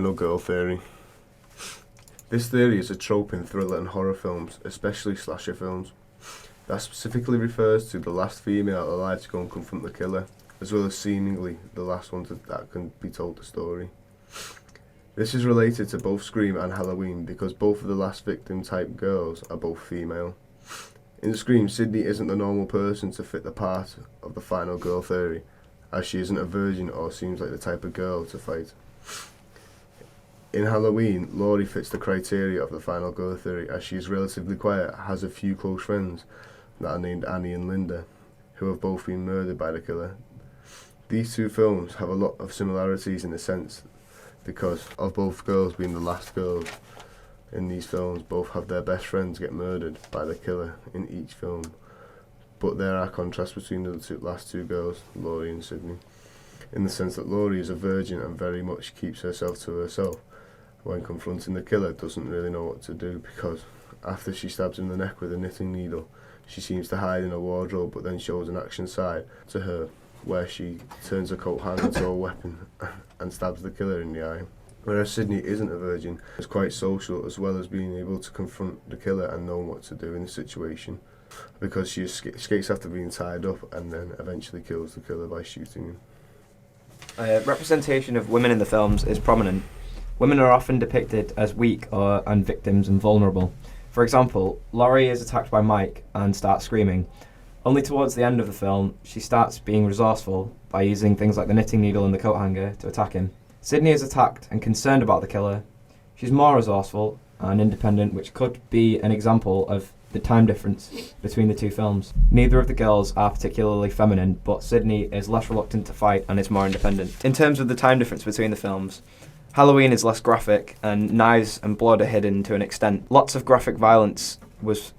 final girl theory. This theory is a trope in thriller and horror films, especially slasher films, that specifically refers to the last female alive to go and confront the killer, as well as seemingly the last one that can be told the story. This is related to both Scream and Halloween because both of the last victim type girls are both female. In Scream, Sidney isn't the normal person to fit the part of the final girl theory, as she isn't a virgin or seems like the type of girl to fight. In Halloween, Laurie fits the criteria of the final girl theory as she is relatively quiet, has a few close friends that are named Annie and Linda, who have both been murdered by the killer. These two films have a lot of similarities in a sense because of both girls being the last girls in these films. Both have their best friends get murdered by the killer in each film. But there are contrasts between the last two girls, Laurie and Sidney, in the sense that Laurie is a virgin and very much keeps herself to herself. When confronting the killer, doesn't really know what to do because after she stabs him in the neck with a knitting needle, she seems to hide in a wardrobe but then shows an action side to her where she turns her coat hanger into a weapon and stabs the killer in the eye. Whereas Sidney isn't a virgin, is quite social as well as being able to confront the killer and know what to do in the situation because she escapes after being tied up and then eventually kills the killer by shooting him. Representation of women in the films is prominent. Women are often depicted as weak and victims and vulnerable. For example, Laurie is attacked by Mike and starts screaming. Only towards the end of the film, she starts being resourceful by using things like the knitting needle and the coat hanger to attack him. Sidney is attacked and concerned about the killer. She's more resourceful and independent, which could be an example of the time difference between the two films. Neither of the girls are particularly feminine, but Sidney is less reluctant to fight and is more independent. In terms of the time difference between the films, Halloween is less graphic and knives and blood are hidden to an extent. Lots of graphic violence was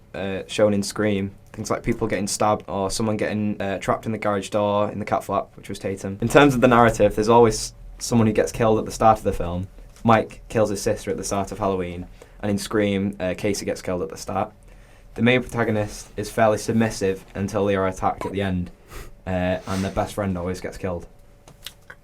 shown in Scream. Things like people getting stabbed or someone getting trapped in the garage door in the cat flap, which was Tatum. In terms of the narrative, there's always someone who gets killed at the start of the film. Mike kills his sister at the start of Halloween, and in Scream, Casey gets killed at the start. The main protagonist is fairly submissive until they are attacked at the end, and their best friend always gets killed.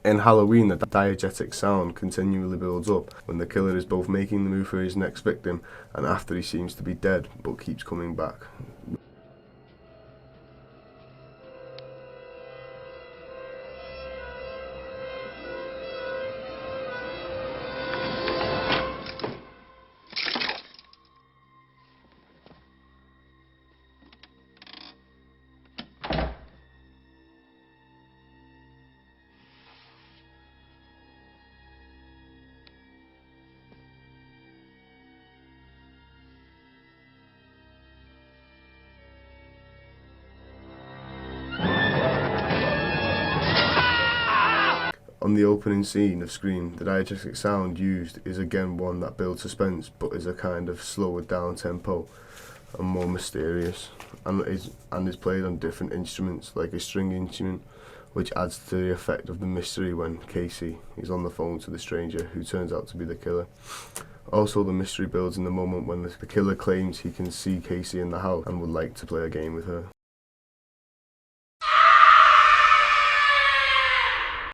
In Halloween, the diegetic sound continually builds up when the killer is both making the move for his next victim and after he seems to be dead but keeps coming back. On the opening scene of Scream, the diegetic sound used is again one that builds suspense but is a kind of slower down tempo and more mysterious and is played on different instruments like a string instrument, which adds to the effect of the mystery when Casey is on the phone to the stranger who turns out to be the killer. Also, the mystery builds in the moment when the killer claims he can see Casey in the house and would like to play a game with her.